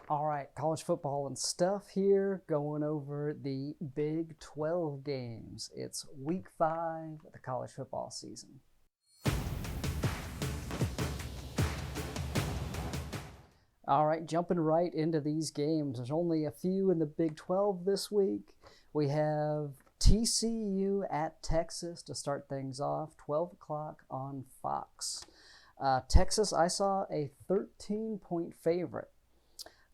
All right, college football and stuff here, going over the Big 12 games. It's week 5 of the college football season. All right, jumping right into these games. There's only a few in the Big 12 this week. We have TCU at Texas to start things off, 12 o'clock on Fox. Texas, I saw a 13-point favorite.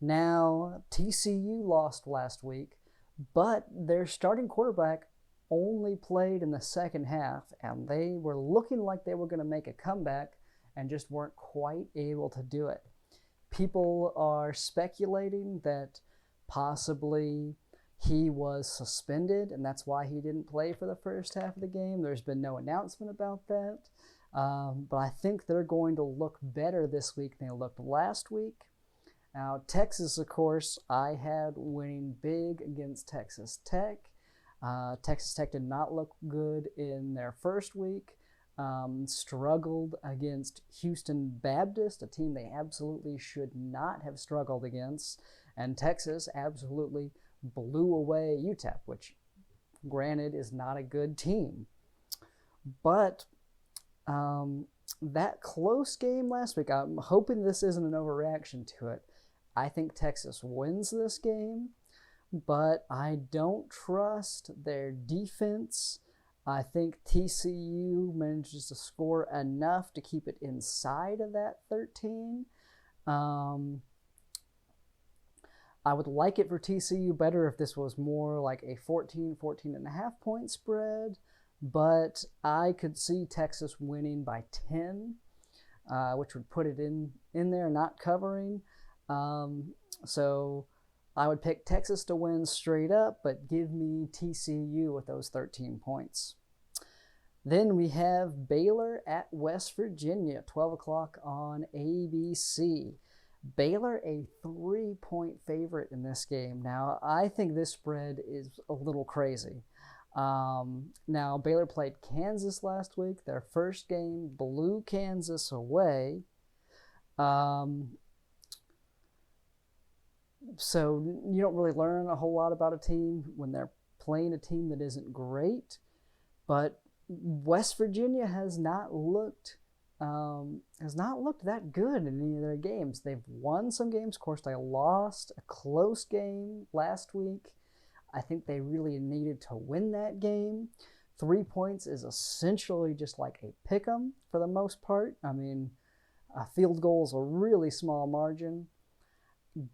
Now, TCU lost last week, but their starting quarterback only played in the second half, and they were looking like they were going to make a comeback and just weren't quite able to do it. People are speculating that possibly he was suspended, and that's why he didn't play for the first half of the game. There's been no announcement about that, but I think they're going to look better this week than they looked last week. Now, Texas, of course, I had winning big against Texas Tech. Texas Tech did not look good in their first week. Struggled against Houston Baptist, a team they absolutely should not have struggled against. And Texas absolutely blew away UTEP, which, granted, is not a good team. But that close game last week, I'm hoping this isn't an overreaction to it. I think Texas wins this game, but I don't trust their defense. I think TCU manages to score enough to keep it inside of that 13. I would like it for TCU better if this was more like a 14 and a half point spread, but I could see Texas winning by 10, which would put it in there, not covering. So I would pick Texas to win straight up, but give me TCU with those 13 points. Then we have Baylor at West Virginia, 12 o'clock on ABC. Baylor a 3-point favorite in this game. Now, I think this spread is a little crazy. Now, Baylor played Kansas last week. Their first game blew Kansas away. So you don't really learn a whole lot about a team when they're playing a team that isn't great. But West Virginia has not looked that good in any of their games. They've won some games. Of course, they lost a close game last week. I think they really needed to win that game. 3 points is essentially just like a pick 'em for the most part. I mean, a field goal is a really small margin.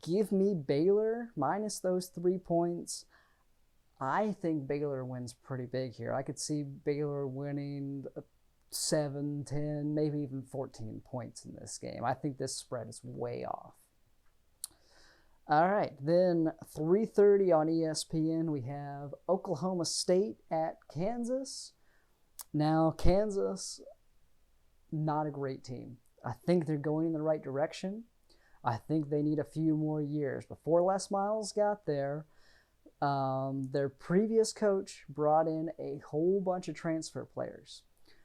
Give me Baylor minus those 3 points. I think Baylor wins pretty big here. I could see Baylor winning 7, 10, maybe even 14 points in this game. I think this spread is way off. All right, then 3:30 on ESPN, we have Oklahoma State at Kansas. Now, Kansas, not a great team. I think they're going in the right direction. I think they need a few more years. Before Les Miles got there, their previous coach brought in a whole bunch of transfer players.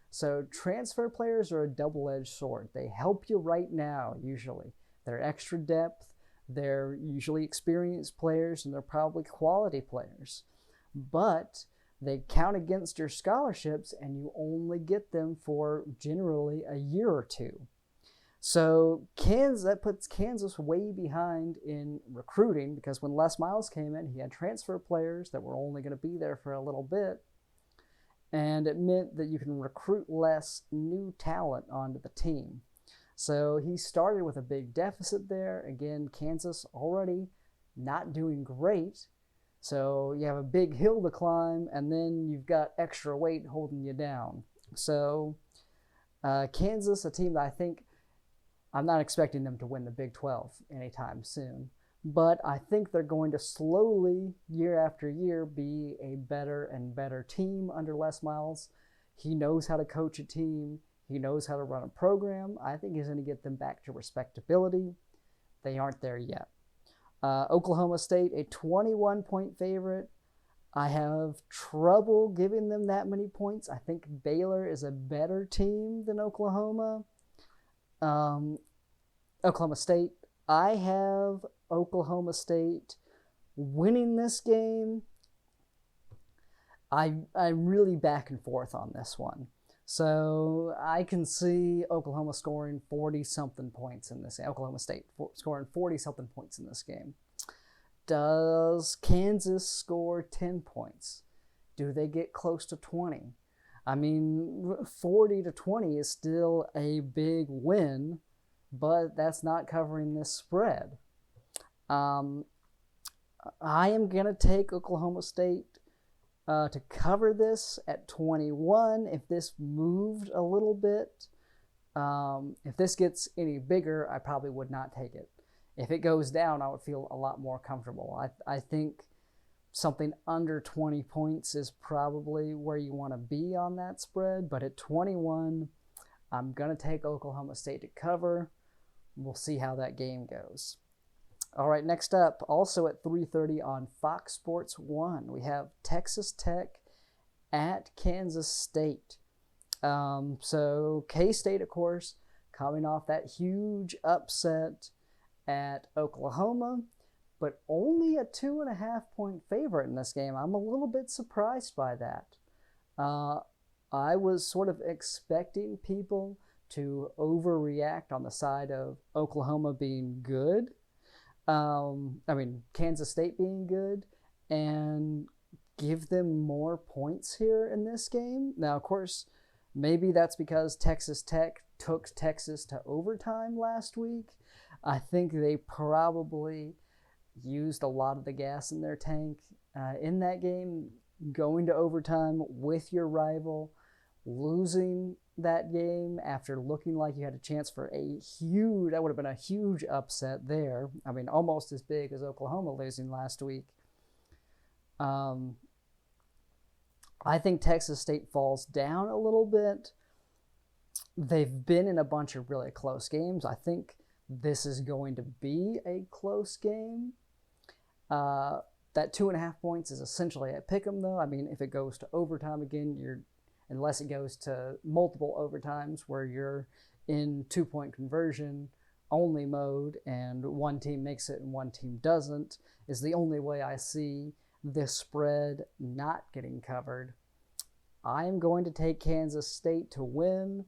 So transfer players are a double-edged sword. They help you right now, usually. They're extra depth. They're usually experienced players, and they're probably quality players. But they count against your scholarships, and you only get them for generally a year or two. So that puts Kansas way behind in recruiting, because when Les Miles came in, he had transfer players that were only going to be there for a little bit, and it meant that you can recruit less new talent onto the team. So he started with a big deficit there. Again, Kansas already not doing great, so you have a big hill to climb, and then you've got extra weight holding you down. So Kansas, a team that I think I'm not expecting them to win the Big 12 anytime soon, but I think they're going to slowly, year after year, be a better and better team under Les Miles. He knows how to coach a team. He knows how to run a program. I think he's going to get them back to respectability. They aren't there yet. Oklahoma State, a 21-point favorite. I have trouble giving them that many points. I think Baylor is a better team than Oklahoma. Oklahoma State, I have Oklahoma State winning this game. I'm really back and forth on this one. So I can see Oklahoma scoring 40-something points in this game. Oklahoma State scoring 40-something points in this game. Does Kansas score 10 points? Do they get close to 20? I mean, 40-20 is still a big win, but that's not covering this spread. I am going to take Oklahoma State to cover this at 21. If this moved a little bit, if this gets any bigger, I probably would not take it. If it goes down, I would feel a lot more comfortable. I think something under 20 points is probably where you want to be on that spread. But at 21, I'm going to take Oklahoma State to cover. We'll see how that game goes. All right, next up, also at 3:30 on Fox Sports 1, we have Texas Tech at Kansas State. So K-State, of course, coming off that huge upset at Oklahoma, but only a 2.5-point favorite in this game. I'm a little bit surprised by that. I was sort of expecting people to overreact on the side of Oklahoma being good. Kansas State being good, and give them more points here in this game. Now, of course, maybe that's because Texas Tech took Texas to overtime last week. I think they probably used a lot of the gas in their tank in that game, going to overtime with your rival, losing that game after looking like you had a chance for that would have been a huge upset there. I mean, almost as big as Oklahoma losing last week. I think Texas State falls down a little bit. They've been in a bunch of really close games. I think this is going to be a close game. That 2.5 points is essentially a pick 'em, though. I mean, if it goes to overtime again, unless it goes to multiple overtimes where you're in 2-point conversion only mode and one team makes it and one team doesn't, is the only way I see this spread not getting covered. I am going to take Kansas State to win,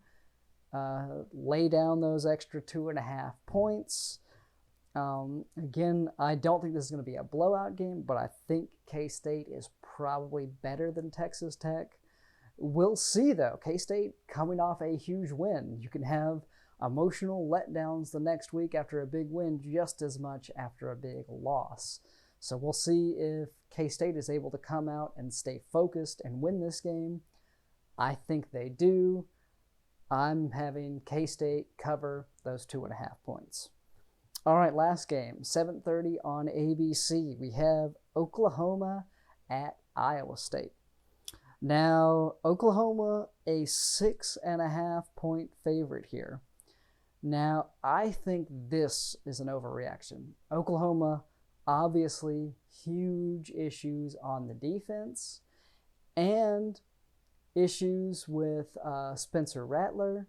lay down those extra 2.5 points. Again, I don't think this is going to be a blowout game, but I think K-State is probably better than Texas Tech. We'll see, though. K-State coming off a huge win. You can have emotional letdowns the next week after a big win just as much after a big loss. So we'll see if K-State is able to come out and stay focused and win this game. I think they do. I'm having K-State cover those 2.5 points. All right, last game, 7:30 on ABC. We have Oklahoma at Iowa State. Now, Oklahoma, a 6.5-point favorite here. Now, I think this is an overreaction. Oklahoma, obviously, huge issues on the defense and issues with Spencer Rattler.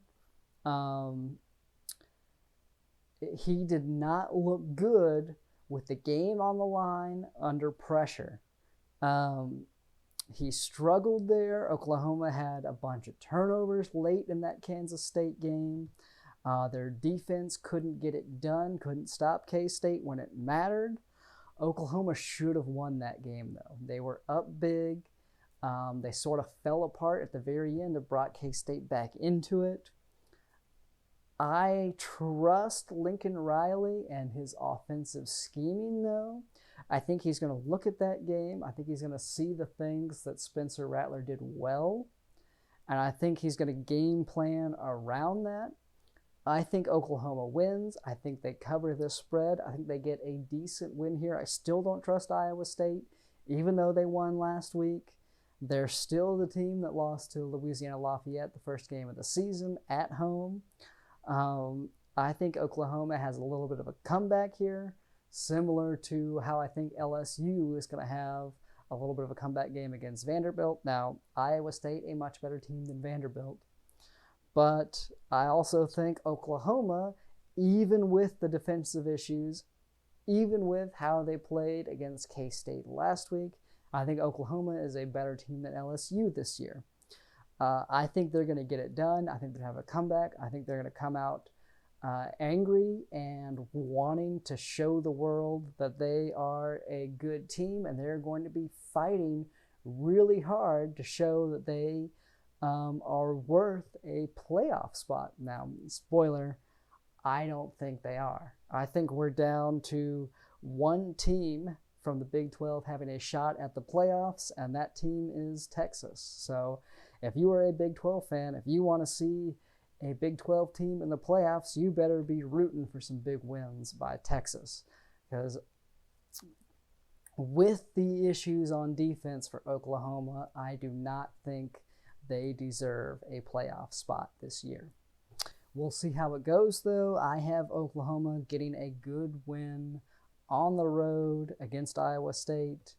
He did not look good with the game on the line under pressure. He struggled there. Oklahoma had a bunch of turnovers late in that Kansas State game. Their defense couldn't get it done, couldn't stop K-State when it mattered. Oklahoma should have won that game, though. They were up big. They sort of fell apart at the very end and brought K-State back into it. I trust Lincoln Riley and his offensive scheming, though. I think he's going to look at that game. I think he's going to see the things that Spencer Rattler did well. And I think he's going to game plan around that. I think Oklahoma wins. I think they cover this spread. I think they get a decent win here. I still don't trust Iowa State, even though they won last week. They're still the team that lost to Louisiana Lafayette the first game of the season at home. I think Oklahoma has a little bit of a comeback here, similar to how I think LSU is going to have a little bit of a comeback game against Vanderbilt. Now, Iowa State, a much better team than Vanderbilt. But I also think Oklahoma even with the defensive issues, even with how they played against K-State last week, I think Oklahoma is a better team than LSU this year. I think they're going to get it done. I think they're going to have a comeback. I think they're going to come out angry and wanting to show the world that they are a good team, and they're going to be fighting really hard to show that they are worth a playoff spot. Now, spoiler, I don't think they are. I think we're down to one team from the Big 12 having a shot at the playoffs, and that team is Texas. So if you are a Big 12 fan, if you want to see a Big 12 team in the playoffs, you better be rooting for some big wins by Texas. Because with the issues on defense for Oklahoma, I do not think they deserve a playoff spot this year. We'll see how it goes, though. I have Oklahoma getting a good win on the road against Iowa State.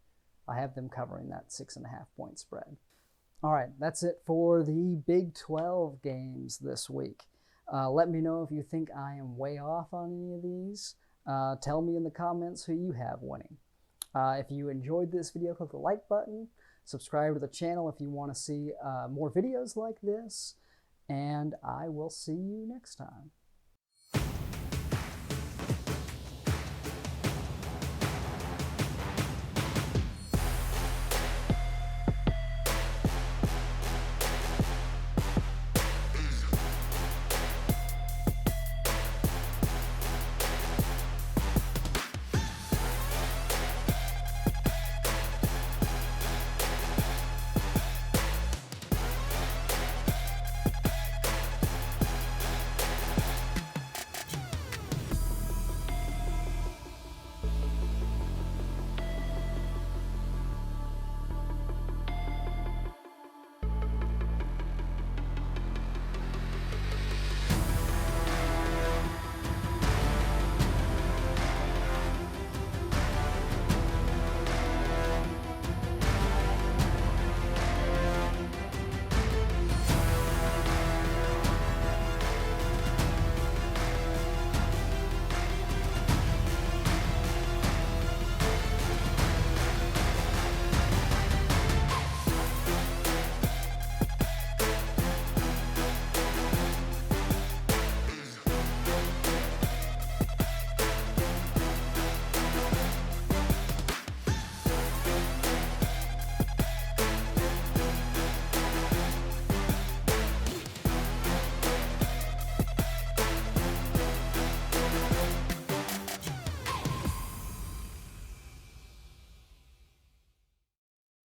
I have them covering that 6.5 point spread. All right, that's it for the Big 12 games this week. Let me know if you think I am way off on any of these. Tell me in the comments who you have winning. If you enjoyed this video, click the like button. Subscribe to the channel if you want to see more videos like this. And I will see you next time.